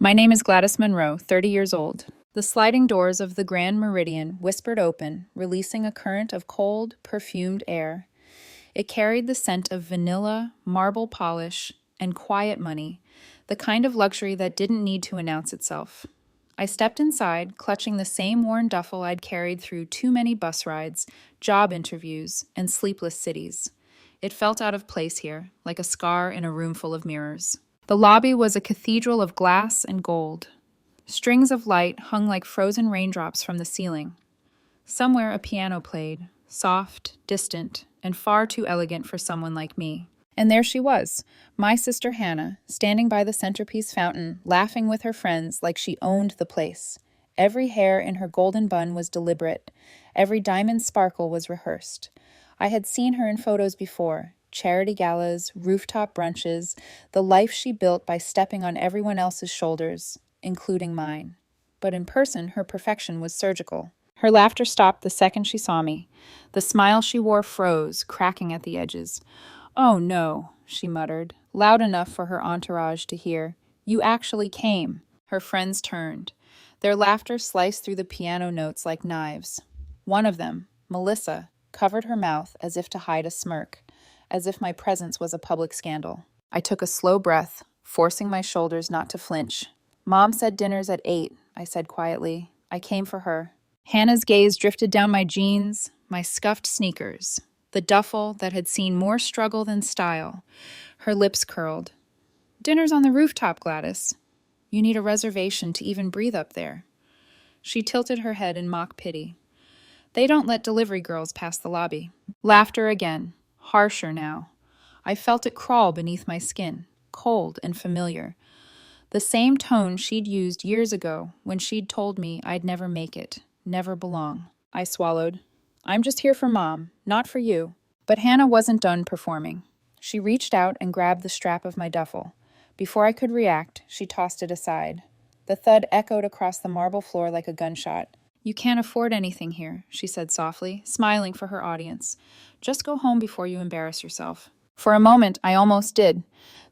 My name is Gladys Monroe, 30 years old. The sliding doors of the Grand Meridian whispered open, releasing a current of cold, perfumed air. It carried the scent of vanilla, marble polish, and quiet money, the kind of luxury that didn't need to announce itself. I stepped inside, clutching the same worn duffel I'd carried through too many bus rides, job interviews, and sleepless cities. It felt out of place here, like a scar in a room full of mirrors. The lobby was a cathedral of glass and gold. Strings of light hung like frozen raindrops from the ceiling. Somewhere a piano played, soft, distant, and far too elegant for someone like me. And there she was, my sister Hannah, standing by the centerpiece fountain, laughing with her friends like she owned the place. Every hair in her golden bun was deliberate. Every diamond sparkle was rehearsed. I had seen her in photos before, charity galas, rooftop brunches, the life she built by stepping on everyone else's shoulders, including mine. But in person, her perfection was surgical. Her laughter stopped the second she saw me. The smile she wore froze, cracking at the edges. "Oh no," she muttered, loud enough for her entourage to hear. "You actually came." Her friends turned. Their laughter sliced through the piano notes like knives. One of them, Melissa, covered her mouth as if to hide a smirk, as if my presence was a public scandal. I took a slow breath, forcing my shoulders not to flinch. "Mom said dinner's at 8, I said quietly. "I came for her." Hannah's gaze drifted down my jeans, my scuffed sneakers, the duffel that had seen more struggle than style. Her lips curled. "Dinner's on the rooftop, Gladys. You need a reservation to even breathe up there." She tilted her head in mock pity. "They don't let delivery girls pass the lobby." Laughter again, harsher now. I felt it crawl beneath my skin, cold and familiar. The same tone she'd used years ago when she'd told me I'd never make it, never belong. I swallowed. "I'm just here for Mom, not for you." But Hannah wasn't done performing. She reached out and grabbed the strap of my duffel. Before I could react, she tossed it aside. The thud echoed across the marble floor like a gunshot. "You can't afford anything here," she said softly, smiling for her audience. "Just go home before you embarrass yourself." For a moment, I almost did.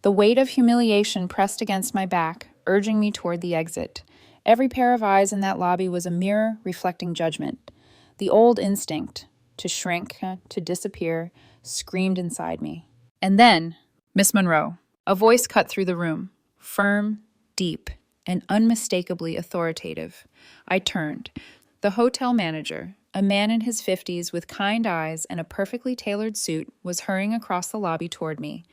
The weight of humiliation pressed against my back, urging me toward the exit. Every pair of eyes in that lobby was a mirror reflecting judgment. The old instinct, to shrink, to disappear, screamed inside me. And then, "Miss Monroe." A voice cut through the room, firm, deep, and unmistakably authoritative. I turned. The hotel manager, a man in his 50s with kind eyes and a perfectly tailored suit, was hurrying across the lobby toward me.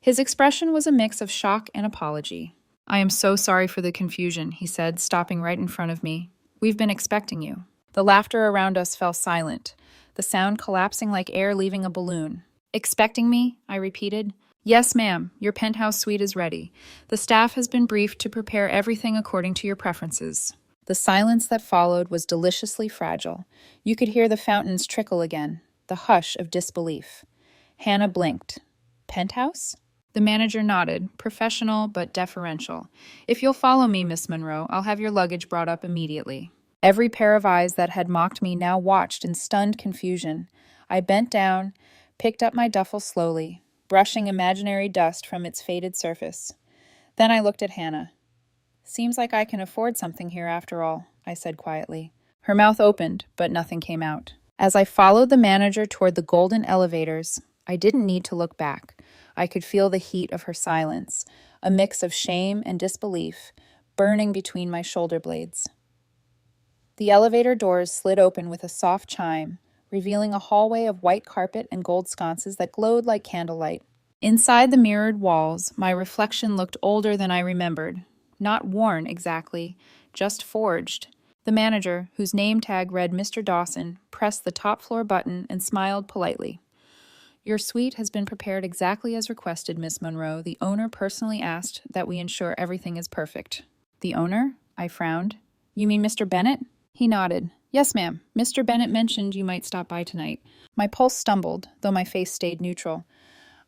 His expression was a mix of shock and apology. "I am so sorry for the confusion," he said, stopping right in front of me. "We've been expecting you." The laughter around us fell silent, the sound collapsing like air leaving a balloon. "Expecting me?" I repeated. "Yes, ma'am. Your penthouse suite is ready. The staff has been briefed to prepare everything according to your preferences." The silence that followed was deliciously fragile. You could hear the fountains trickle again, the hush of disbelief. Hannah blinked. "Penthouse?" The manager nodded, professional but deferential. "If you'll follow me, Miss Monroe, I'll have your luggage brought up immediately." Every pair of eyes that had mocked me now watched in stunned confusion. I bent down, picked up my duffel slowly, brushing imaginary dust from its faded surface. Then I looked at Hannah. "Seems like I can afford something here after all," I said quietly. Her mouth opened, but nothing came out. As I followed the manager toward the golden elevators, I didn't need to look back. I could feel the heat of her silence, a mix of shame and disbelief, burning between my shoulder blades. The elevator doors slid open with a soft chime, revealing a hallway of white carpet and gold sconces that glowed like candlelight. Inside the mirrored walls, my reflection looked older than I remembered. Not worn exactly, just forged. The manager, whose name tag read Mr. Dawson, pressed the top floor button and smiled politely. "Your suite has been prepared exactly as requested, Miss Monroe. The owner personally asked that we ensure everything is perfect." "The owner?" I frowned. "You mean Mr. Bennett?" He nodded. "Yes, ma'am. Mr. Bennett mentioned you might stop by tonight." My pulse stumbled, though my face stayed neutral.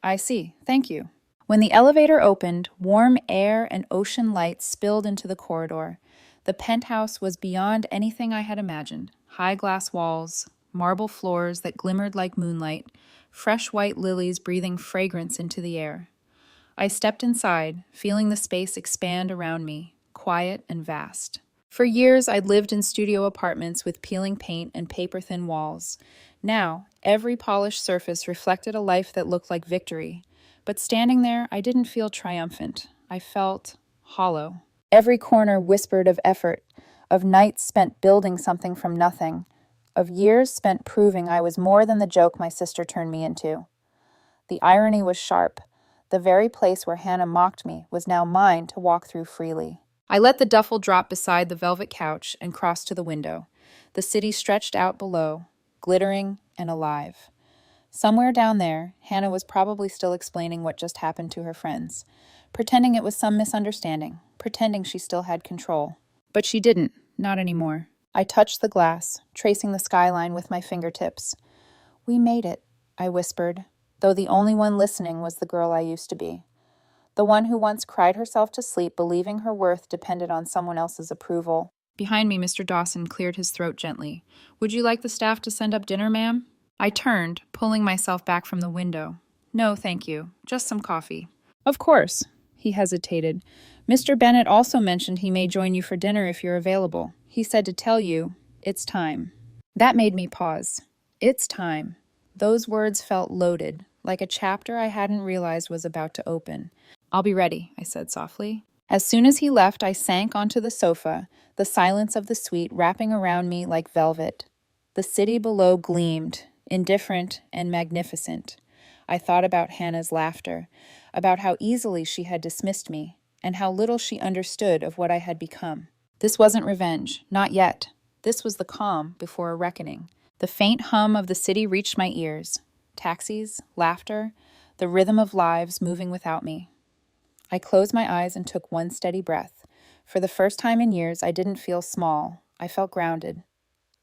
"I see. Thank you." When the elevator opened, warm air and ocean light spilled into the corridor. The penthouse was beyond anything I had imagined. High glass walls, marble floors that glimmered like moonlight, fresh white lilies breathing fragrance into the air. I stepped inside, feeling the space expand around me, quiet and vast. For years, I'd lived in studio apartments with peeling paint and paper-thin walls. Now, every polished surface reflected a life that looked like victory. But standing there, I didn't feel triumphant. I felt hollow. Every corner whispered of effort, of nights spent building something from nothing, of years spent proving I was more than the joke my sister turned me into. The irony was sharp. The very place where Hannah mocked me was now mine to walk through freely. I let the duffel drop beside the velvet couch and crossed to the window. The city stretched out below, glittering and alive. Somewhere down there, Hannah was probably still explaining what just happened to her friends, pretending it was some misunderstanding, pretending she still had control. But she didn't, not anymore. I touched the glass, tracing the skyline with my fingertips. "We made it," I whispered, though the only one listening was the girl I used to be. The one who once cried herself to sleep believing her worth depended on someone else's approval. Behind me, Mr. Dawson cleared his throat gently. "Would you like the staff to send up dinner, ma'am?" I turned, pulling myself back from the window. "No, thank you. Just some coffee." "Of course." He hesitated. "Mr. Bennett also mentioned he may join you for dinner if you're available. He said to tell you, it's time." That made me pause. It's time. Those words felt loaded, like a chapter I hadn't realized was about to open. "I'll be ready," I said softly. As soon as he left, I sank onto the sofa, the silence of the suite wrapping around me like velvet. The city below gleamed, indifferent and magnificent. I thought about Hannah's laughter, about how easily she had dismissed me, and how little she understood of what I had become. This wasn't revenge, not yet. This was the calm before a reckoning. The faint hum of the city reached my ears. Taxis, laughter, the rhythm of lives moving without me. I closed my eyes and took one steady breath. For the first time in years, I didn't feel small. I felt grounded.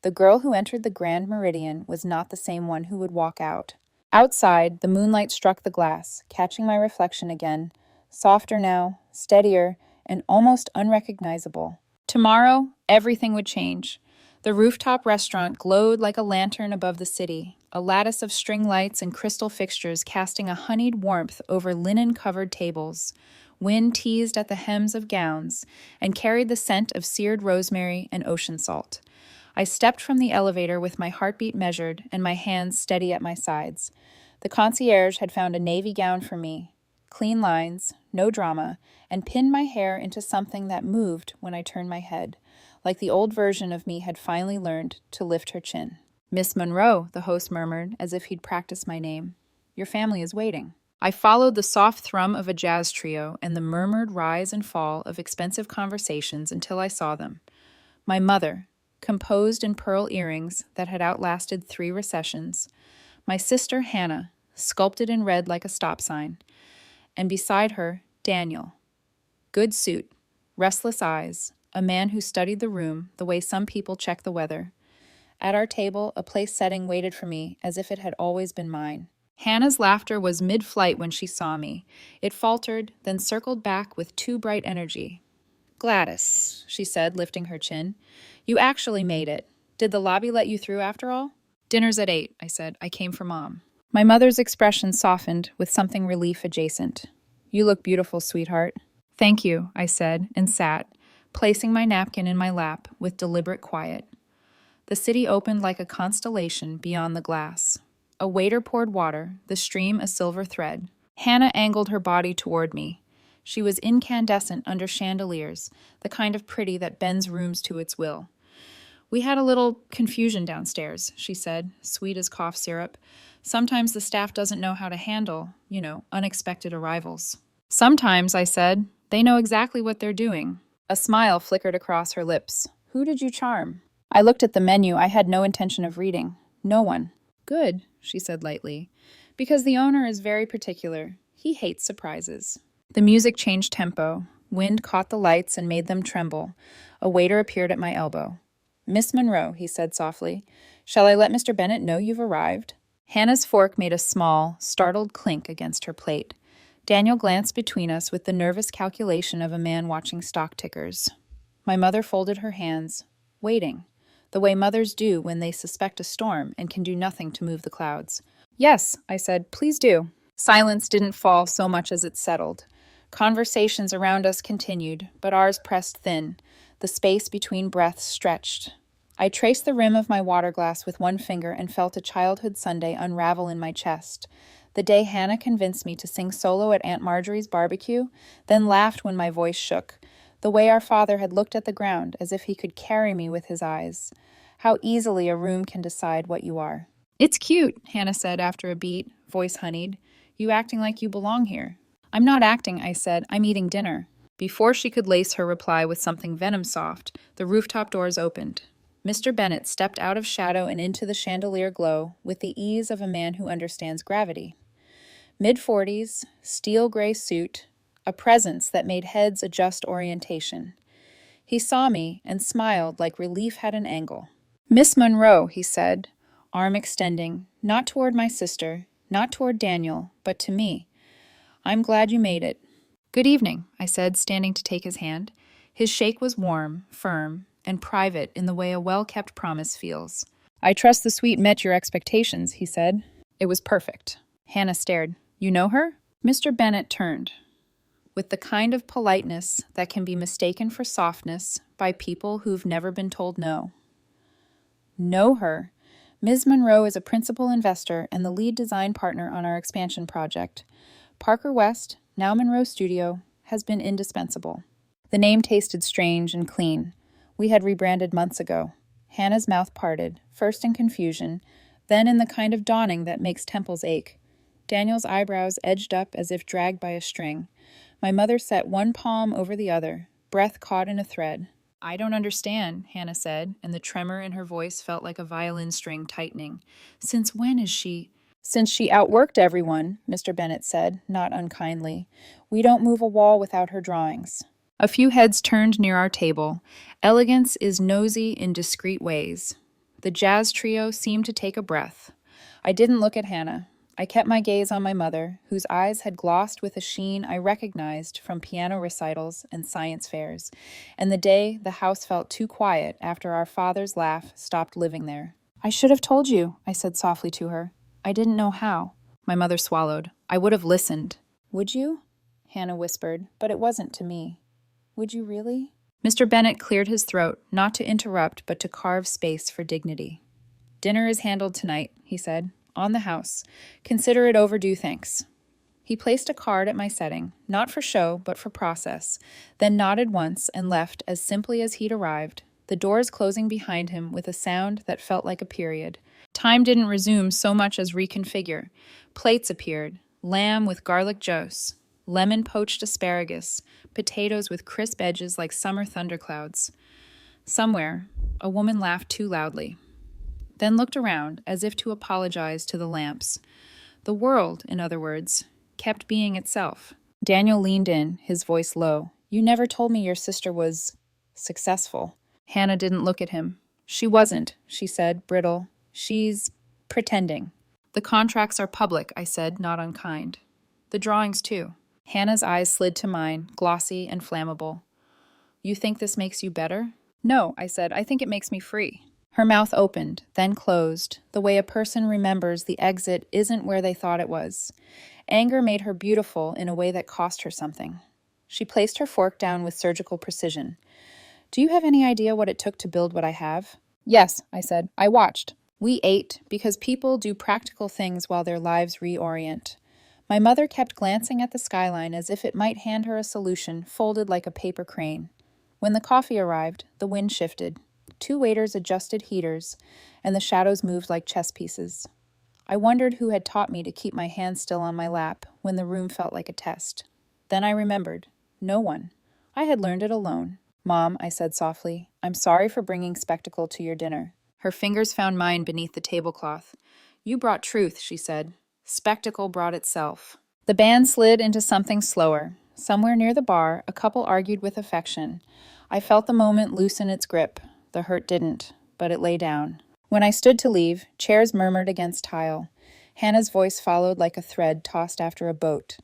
The girl who entered the Grand Meridian was not the same one who would walk out. Outside, the moonlight struck the glass, catching my reflection again, softer now, steadier, and almost unrecognizable. Tomorrow, everything would change. The rooftop restaurant glowed like a lantern above the city, a lattice of string lights and crystal fixtures casting a honeyed warmth over linen-covered tables. Wind teased at the hems of gowns and carried the scent of seared rosemary and ocean salt. I stepped from the elevator with my heartbeat measured and my hands steady at my sides. The concierge had found a navy gown for me, clean lines, no drama, and pinned my hair into something that moved when I turned my head, like the old version of me had finally learned to lift her chin. "Miss Monroe," the host murmured, as if he'd practiced my name. "Your family is waiting." I followed the soft thrum of a jazz trio and the murmured rise and fall of expensive conversations until I saw them. My mother, composed in pearl earrings that had outlasted 3 recessions. My sister, Hannah, sculpted in red like a stop sign. And beside her, Daniel. Good suit, restless eyes, a man who studied the room the way some people check the weather. At our table, a place setting waited for me as if it had always been mine. Hannah's laughter was mid-flight when she saw me. It faltered, then circled back with too bright energy. "Gladys," she said, lifting her chin. "You actually made it. Did the lobby let you through after all?" "Dinner's at 8, I said. "I came for Mom." My mother's expression softened with something relief adjacent. "You look beautiful, sweetheart." "Thank you," I said, and sat, placing my napkin in my lap with deliberate quiet. The city opened like a constellation beyond the glass. A waiter poured water, the stream a silver thread. Hannah angled her body toward me. She was incandescent under chandeliers, the kind of pretty that bends rooms to its will. "We had a little confusion downstairs," she said, sweet as cough syrup. "Sometimes the staff doesn't know how to handle, unexpected arrivals." "Sometimes," I said, "they know exactly what they're doing." A smile flickered across her lips. "Who did you charm?" I looked at the menu I had no intention of reading. "No one." "Good," she said lightly, "because the owner is very particular. He hates surprises." The music changed tempo. Wind caught the lights and made them tremble. A waiter appeared at my elbow. "Miss Monroe," he said softly, "shall I let Mr. Bennett know you've arrived?" Hannah's fork made a small, startled clink against her plate. Daniel glanced between us with the nervous calculation of a man watching stock tickers. My mother folded her hands, waiting, the way mothers do when they suspect a storm and can do nothing to move the clouds. "Yes," I said, "please do." Silence didn't fall so much as it settled. Conversations around us continued, but ours pressed thin. The space between breaths stretched. I traced the rim of my water glass with one finger and felt a childhood Sunday unravel in my chest. The day Hannah convinced me to sing solo at Aunt Marjorie's barbecue, then laughed when my voice shook. The way our father had looked at the ground as if he could carry me with his eyes. How easily a room can decide what you are. "It's cute," Hannah said after a beat, voice honeyed. "You acting like you belong here." "I'm not acting," I said. "I'm eating dinner." Before she could lace her reply with something venom-soft, the rooftop doors opened. Mr. Bennett stepped out of shadow and into the chandelier glow with the ease of a man who understands gravity. Mid-40s, steel gray suit, a presence that made heads adjust orientation. He saw me and smiled like relief had an angle. "Miss Monroe," he said, arm extending, not toward my sister, not toward Daniel, but to me. "I'm glad you made it." "Good evening," I said, standing to take his hand. His shake was warm, firm, and private in the way a well-kept promise feels. "I trust the suite met your expectations," he said. "It was perfect." Hannah stared. "You know her?" Mr. Bennett turned, with the kind of politeness that can be mistaken for softness by people who've never been told no. "Know her? Ms. Monroe is a principal investor and the lead design partner on our expansion project. Parker West, now Monroe Studio, has been indispensable." The name tasted strange and clean. We had rebranded months ago. Hannah's mouth parted, first in confusion, then in the kind of dawning that makes temples ache. Daniel's eyebrows edged up as if dragged by a string. My mother set one palm over the other, breath caught in a thread. "I don't understand," Hannah said, and the tremor in her voice felt like a violin string tightening. "Since when is she—" "Since she outworked everyone," Mr. Bennett said, not unkindly. "We don't move a wall without her drawings." A few heads turned near our table. Elegance is nosy in discreet ways. The jazz trio seemed to take a breath. I didn't look at Hannah. I kept my gaze on my mother, whose eyes had glossed with a sheen I recognized from piano recitals and science fairs, and the day the house felt too quiet after our father's laugh stopped living there. "I should have told you," I said softly to her. "I didn't know how." My mother swallowed. "I would have listened." "Would you?" Hannah whispered, but it wasn't to me. "Would you really?" Mr. Bennett cleared his throat, not to interrupt, but to carve space for dignity. "Dinner is handled tonight," he said. "On the house. Consider it overdue, thanks." He placed a card at my setting, not for show, but for process, then nodded once and left as simply as he'd arrived, the doors closing behind him with a sound that felt like a period. Time didn't resume so much as reconfigure. Plates appeared, lamb with garlic joss, lemon poached asparagus, potatoes with crisp edges like summer thunderclouds. Somewhere, a woman laughed too loudly, then looked around as if to apologize to the lamps. The world, in other words, kept being itself. Daniel leaned in, his voice low. "You never told me your sister was successful." Hannah didn't look at him. "She wasn't," she said, brittle. "She's pretending." "The contracts are public," I said, not unkind. "The drawings, too." Hannah's eyes slid to mine, glossy and flammable. "You think this makes you better?" "No," I said. "I think it makes me free." Her mouth opened, then closed, the way a person remembers the exit isn't where they thought it was. Anger made her beautiful in a way that cost her something. She placed her fork down with surgical precision. "Do you have any idea what it took to build what I have?" "Yes," I said. "I watched." We ate because people do practical things while their lives reorient. My mother kept glancing at the skyline as if it might hand her a solution folded like a paper crane. When the coffee arrived, the wind shifted. 2 waiters adjusted heaters, and the shadows moved like chess pieces. I wondered who had taught me to keep my hands still on my lap when the room felt like a test. Then I remembered. No one. I had learned it alone. "Mom," I said softly, "I'm sorry for bringing spectacle to your dinner." Her fingers found mine beneath the tablecloth. "You brought truth," she said. Spectacle brought itself. The band slid into something slower. Somewhere near the bar, a couple argued with affection. I felt the moment loosen its grip. The hurt didn't, but it lay down. When I stood to leave, chairs murmured against tile. Hannah's voice followed like a thread tossed after a boat.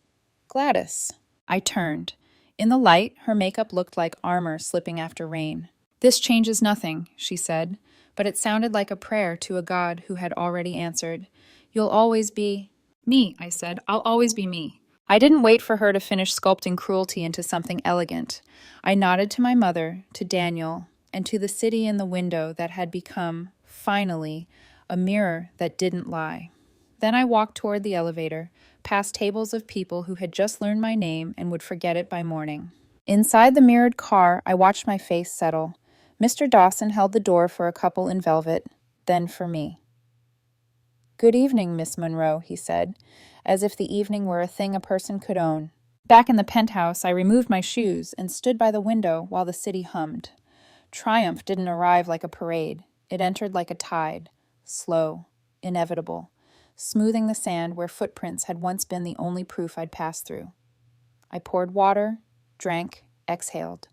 "Gladys." I turned. In the light, her makeup looked like armor slipping after rain. "This changes nothing," she said, but it sounded like a prayer to a God who had already answered. "You'll always be—" "Me," I said. "I'll always be me." I didn't wait for her to finish sculpting cruelty into something elegant. I nodded to my mother, to Daniel, and to the city in the window that had become, finally, a mirror that didn't lie. Then I walked toward the elevator, past tables of people who had just learned my name and would forget it by morning. Inside the mirrored car, I watched my face settle. Mr. Dawson held the door for a couple in velvet, then for me. "Good evening, Miss Monroe," he said, as if the evening were a thing a person could own. Back in the penthouse, I removed my shoes and stood by the window while the city hummed. Triumph didn't arrive like a parade. It entered like a tide, slow, inevitable, smoothing the sand where footprints had once been the only proof I'd passed through. I poured water, drank, exhaled.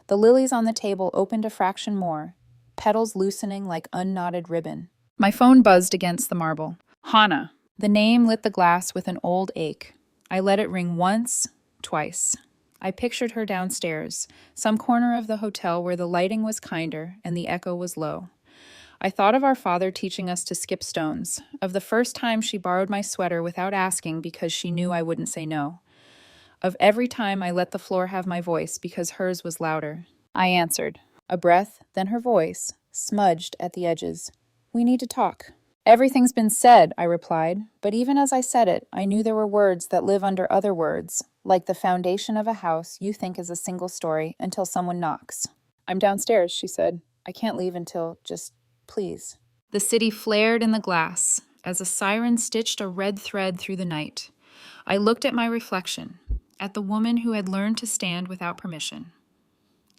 The lilies on the table opened a fraction more, petals loosening like unknotted ribbon. My phone buzzed against the marble. Hannah. The name lit the glass with an old ache. I let it ring once, twice. I pictured her downstairs, some corner of the hotel where the lighting was kinder and the echo was low. I thought of our father teaching us to skip stones, of the first time she borrowed my sweater without asking because she knew I wouldn't say no, of every time I let the floor have my voice because hers was louder. I answered. A breath, then her voice, smudged at the edges. "We need to talk." "Everything's been said," I replied, but even as I said it, I knew there were words that live under other words, like the foundation of a house you think is a single story until someone knocks. "I'm downstairs," she said. "I can't leave until, just, please." The city flared in the glass, as a siren stitched a red thread through the night. I looked at my reflection, at the woman who had learned to stand without permission.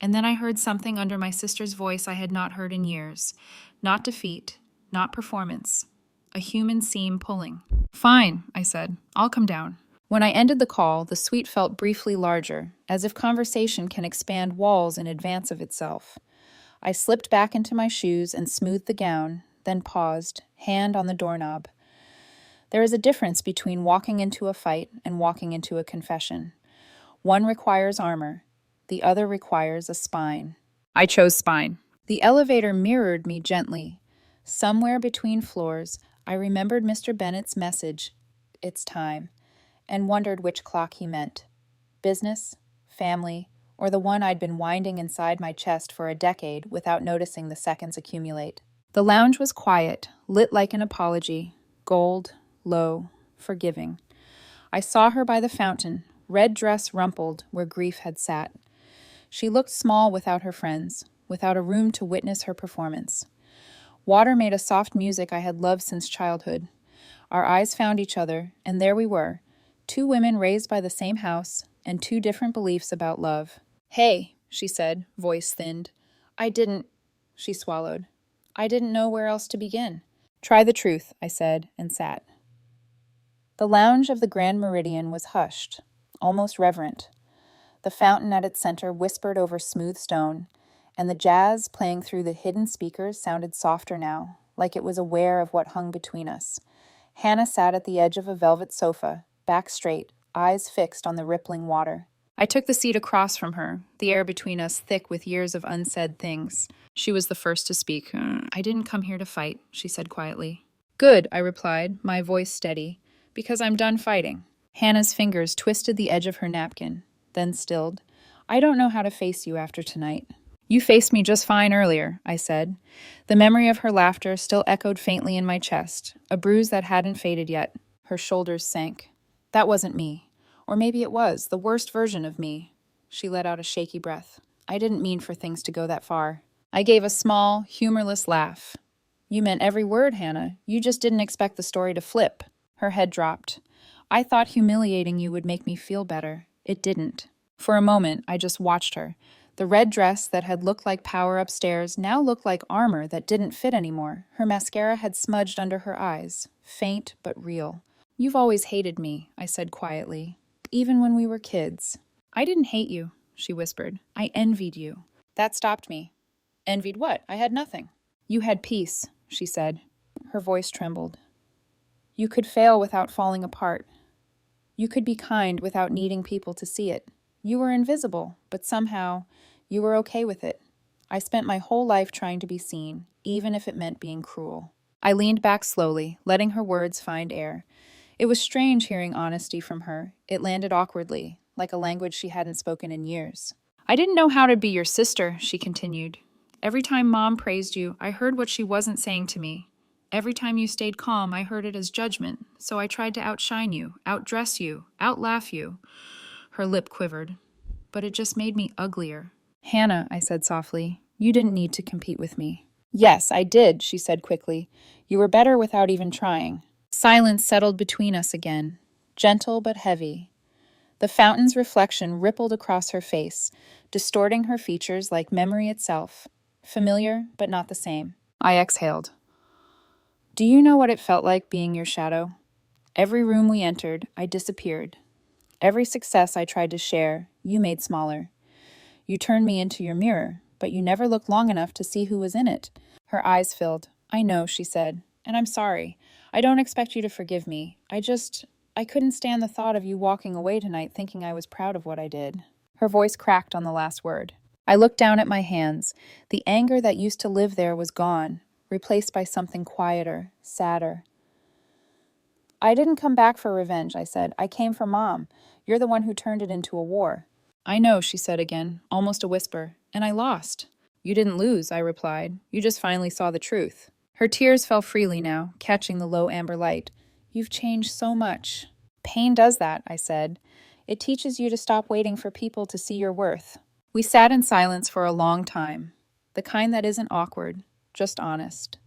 And then I heard something under my sister's voice I had not heard in years. Not defeat, not performance. A human seam pulling. "Fine," I said. "I'll come down." When I ended the call, the suite felt briefly larger, as if conversation can expand walls in advance of itself. I slipped back into my shoes and smoothed the gown, then paused, hand on the doorknob. There is a difference between walking into a fight and walking into a confession. One requires armor. The other requires a spine. I chose spine. The elevator mirrored me gently. Somewhere between floors, I remembered Mr. Bennett's message, "It's time," and wondered which clock he meant. Business, family, or the one I'd been winding inside my chest for a decade without noticing the seconds accumulate. The lounge was quiet, lit like an apology, gold, low, forgiving. I saw her by the fountain, red dress rumpled where grief had sat. She looked small without her friends, without a room to witness her performance. Water made a soft music I had loved since childhood. Our eyes found each other, and there we were, two women raised by the same house, and two different beliefs about love. "Hey," she said, voice thinned. She swallowed. "I didn't know where else to begin." "Try the truth," I said, and sat. The lounge of the Grand Meridian was hushed, almost reverent. The fountain at its center whispered over smooth stone, and the jazz playing through the hidden speakers sounded softer now, like it was aware of what hung between us. Hannah sat at the edge of a velvet sofa, back straight, eyes fixed on the rippling water. I took the seat across from her, the air between us thick with years of unsaid things. She was the first to speak. "I didn't come here to fight," she said quietly. "Good," I replied, my voice steady, "because I'm done fighting." Hannah's fingers twisted the edge of her napkin, then stilled. "I don't know how to face you after tonight." "You faced me just fine earlier," I said. The memory of her laughter still echoed faintly in my chest, a bruise that hadn't faded yet. Her shoulders sank. "That wasn't me. Or maybe it was, the worst version of me." She let out a shaky breath. "I didn't mean for things to go that far." I gave a small, humorless laugh. "You meant every word, Hannah. You just didn't expect the story to flip." Her head dropped. "I thought humiliating you would make me feel better. It didn't." For a moment, I just watched her. The red dress that had looked like power upstairs now looked like armor that didn't fit anymore. Her mascara had smudged under her eyes, faint but real. "You've always hated me," I said quietly, "even when we were kids." "I didn't hate you," she whispered. "I envied you." That stopped me. "Envied what? I had nothing." "You had peace," she said. Her voice trembled. "You could fail without falling apart. You could be kind without needing people to see it. You were invisible, but somehow you were okay with it. I spent my whole life trying to be seen, even if it meant being cruel." I leaned back slowly, letting her words find air. It was strange hearing honesty from her. It landed awkwardly, like a language she hadn't spoken in years. I didn't know how to be your sister, she continued. Every time Mom praised you, I heard what she wasn't saying to me. Every time you stayed calm, I heard it as judgment, so I tried to outshine you, outdress you, outlaugh you. Her lip quivered. But it just made me uglier. Hannah, I said softly, you didn't need to compete with me. Yes, I did, she said quickly. You were better without even trying. Silence settled between us again, gentle but heavy. The fountain's reflection rippled across her face, distorting her features like memory itself. Familiar, but not the same. I exhaled. Do you know what it felt like being your shadow? Every room we entered, I disappeared. Every success I tried to share, you made smaller. You turned me into your mirror, but you never looked long enough to see who was in it. Her eyes filled. I know, she said, and I'm sorry. I don't expect you to forgive me. I couldn't stand the thought of you walking away tonight thinking I was proud of what I did. Her voice cracked on the last word. I looked down at my hands. The anger that used to live there was gone, replaced by something quieter, sadder. I didn't come back for revenge, I said. I came for Mom. You're the one who turned it into a war. I know, she said again, almost a whisper, and I lost. You didn't lose, I replied. You just finally saw the truth. Her tears fell freely now, catching the low amber light. You've changed so much. Pain does that, I said. It teaches you to stop waiting for people to see your worth. We sat in silence for a long time, the kind that isn't awkward, just honest.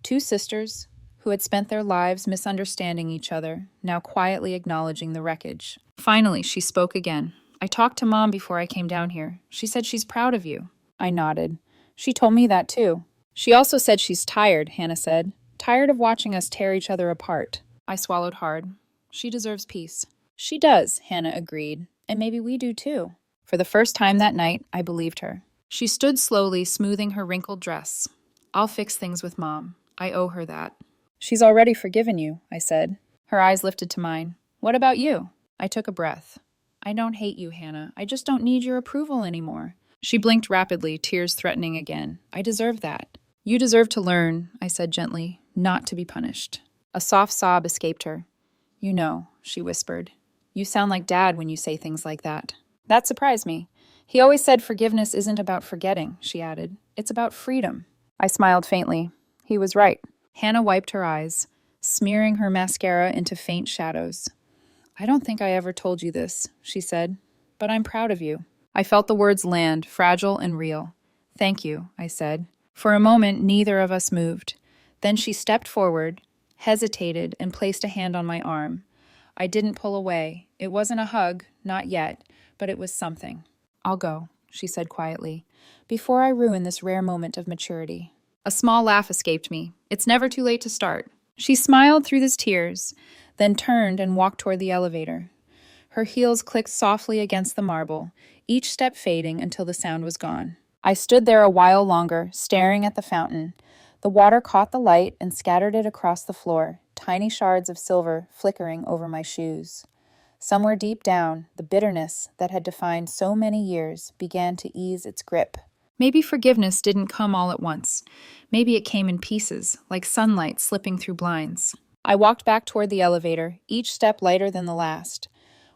Two sisters who had spent their lives misunderstanding each other, now quietly acknowledging the wreckage. Finally, she spoke again. I talked to Mom before I came down here. She said she's proud of you. I nodded. She told me that too. She also said she's tired, Hannah said. Tired of watching us tear each other apart. I swallowed hard. She deserves peace. She does, Hannah agreed. And maybe we do too. For the first time that night, I believed her. She stood slowly, smoothing her wrinkled dress. I'll fix things with Mom. I owe her that. She's already forgiven you, I said. Her eyes lifted to mine. What about you? I took a breath. I don't hate you, Hannah. I just don't need your approval anymore. She blinked rapidly, tears threatening again. I deserve that. You deserve to learn, I said gently, not to be punished. A soft sob escaped her. You know, she whispered. You sound like Dad when you say things like that. That surprised me. He always said forgiveness isn't about forgetting, she added. It's about freedom. I smiled faintly. He was right. Hannah wiped her eyes, smearing her mascara into faint shadows. I don't think I ever told you this, she said, but I'm proud of you. I felt the words land, fragile and real. Thank you, I said. For a moment, neither of us moved. Then she stepped forward, hesitated, and placed a hand on my arm. I didn't pull away. It wasn't a hug, not yet, but it was something. I'll go, she said quietly, before I ruin this rare moment of maturity. A small laugh escaped me. It's never too late to start. She smiled through the tears, then turned and walked toward the elevator. Her heels clicked softly against the marble, each step fading until the sound was gone. I stood there a while longer, staring at the fountain. The water caught the light and scattered it across the floor, tiny shards of silver flickering over my shoes. Somewhere deep down, the bitterness that had defined so many years began to ease its grip. Maybe forgiveness didn't come all at once. Maybe it came in pieces, like sunlight slipping through blinds. I walked back toward the elevator, each step lighter than the last.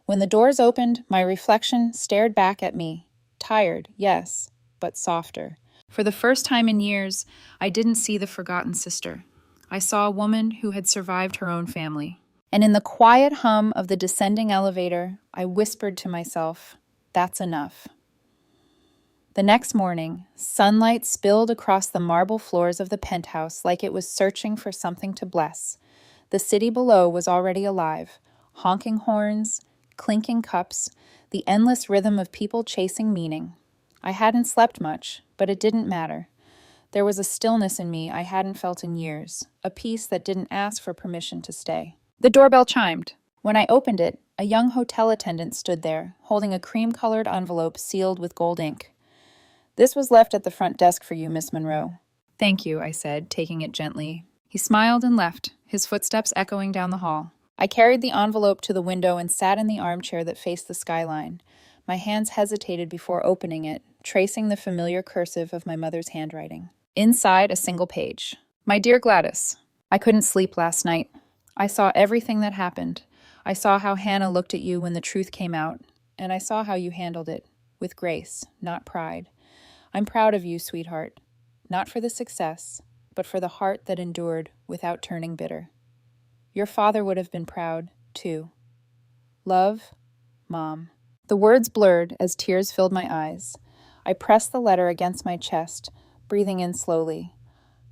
When the doors opened, my reflection stared back at me. Tired, yes, but softer. For the first time in years, I didn't see the forgotten sister. I saw a woman who had survived her own family. And in the quiet hum of the descending elevator, I whispered to myself, that's enough. The next morning, sunlight spilled across the marble floors of the penthouse like it was searching for something to bless. The city below was already alive, honking horns, clinking cups, the endless rhythm of people chasing meaning. I hadn't slept much, but it didn't matter. There was a stillness in me I hadn't felt in years, a peace that didn't ask for permission to stay. The doorbell chimed. When I opened it, a young hotel attendant stood there, holding a cream-colored envelope sealed with gold ink. This was left at the front desk for you, Miss Monroe. Thank you, I said, taking it gently. He smiled and left, his footsteps echoing down the hall. I carried the envelope to the window and sat in the armchair that faced the skyline. My hands hesitated before opening it, tracing the familiar cursive of my mother's handwriting. Inside, a single page. My dear Gladys, I couldn't sleep last night. I saw everything that happened. I saw how Hannah looked at you when the truth came out, and I saw how you handled it, with grace, not pride. I'm proud of you, sweetheart, not for the success, but for the heart that endured without turning bitter. Your father would have been proud, too. Love, Mom. The words blurred as tears filled my eyes. I pressed the letter against my chest, breathing in slowly.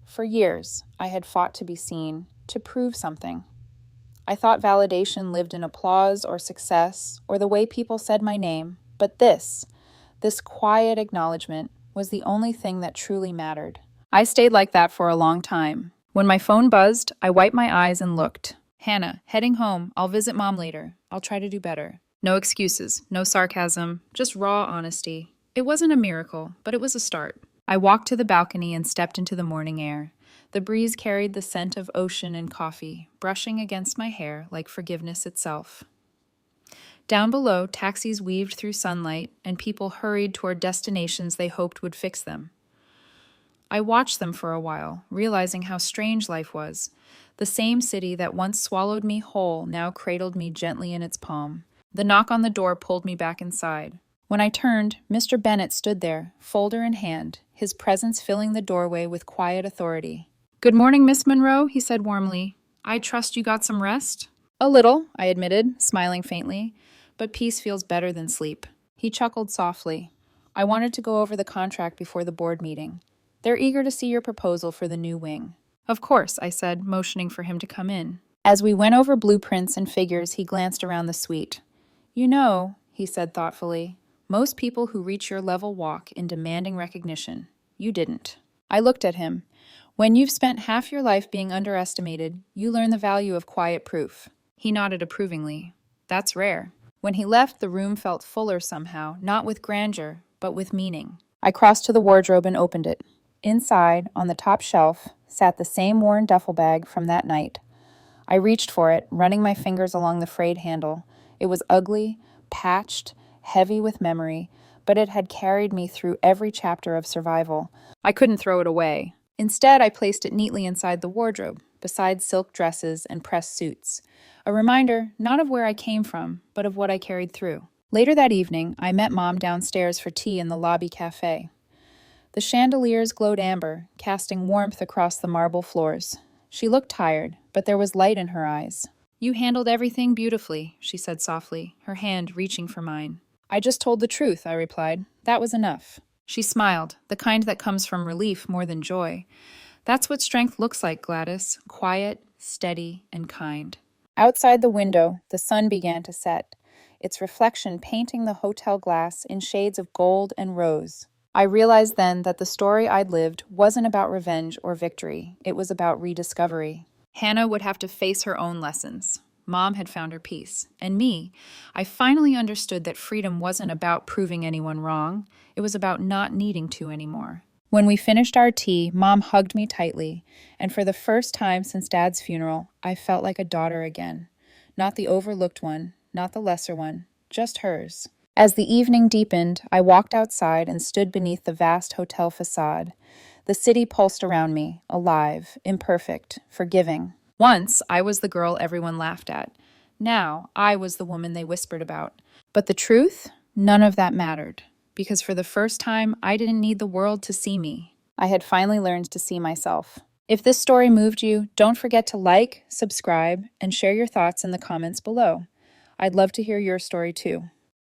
For years, I had fought to be seen, to prove something. I thought validation lived in applause or success or the way people said my name, but this quiet acknowledgement, was the only thing that truly mattered. I stayed like that for a long time. When my phone buzzed, I wiped my eyes and looked. Hannah, heading home. I'll visit Mom later. I'll try to do better. No excuses, no sarcasm, just raw honesty. It wasn't a miracle, but it was a start. I walked to the balcony and stepped into the morning air. The breeze carried the scent of ocean and coffee, brushing against my hair like forgiveness itself. Down below, taxis weaved through sunlight, and people hurried toward destinations they hoped would fix them. I watched them for a while, realizing how strange life was. The same city that once swallowed me whole now cradled me gently in its palm. The knock on the door pulled me back inside. When I turned, Mr. Bennett stood there, folder in hand, his presence filling the doorway with quiet authority. "Good morning, Miss Monroe," he said warmly. "I trust you got some rest?" "A little," I admitted, smiling faintly. "But peace feels better than sleep." He chuckled softly. "I wanted to go over the contract before the board meeting. They're eager to see your proposal for the new wing." "Of course," I said, motioning for him to come in. As we went over blueprints and figures, he glanced around the suite. "You know," he said thoughtfully, "most people who reach your level walk in demanding recognition. You didn't." I looked at him. When you've spent half your life being underestimated, you learn the value of quiet proof. He nodded approvingly. "That's rare." When he left, the room felt fuller somehow, not with grandeur, but with meaning. I crossed to the wardrobe and opened it. Inside, on the top shelf, sat the same worn duffel bag from that night. I reached for it, running my fingers along the frayed handle. It was ugly, patched, heavy with memory, but it had carried me through every chapter of survival. I couldn't throw it away. Instead, I placed it neatly inside the wardrobe, beside silk dresses and pressed suits. A reminder not of where I came from, but of what I carried through. Later that evening, I met Mom downstairs for tea in the lobby cafe. The chandeliers glowed amber, casting warmth across the marble floors. She looked tired, but there was light in her eyes. "You handled everything beautifully," she said softly, her hand reaching for mine. "I just told the truth," I replied. "That was enough." She smiled, the kind that comes from relief more than joy. "That's what strength looks like, Gladys. Quiet, steady, and kind." Outside the window, the sun began to set, its reflection painting the hotel glass in shades of gold and rose. I realized then that the story I'd lived wasn't about revenge or victory. It was about rediscovery. Hannah would have to face her own lessons. Mom had found her peace. And me, I finally understood that freedom wasn't about proving anyone wrong. It was about not needing to anymore. When we finished our tea, Mom hugged me tightly, and for the first time since Dad's funeral, I felt like a daughter again. Not the overlooked one, not the lesser one, just hers. As the evening deepened, I walked outside and stood beneath the vast hotel facade. The city pulsed around me, alive, imperfect, forgiving. Once, I was the girl everyone laughed at. Now, I was the woman they whispered about. But the truth? None of that mattered. Because for the first time, I didn't need the world to see me. I had finally learned to see myself. If this story moved you, don't forget to like, subscribe, and share your thoughts in the comments below. I'd love to hear your story too.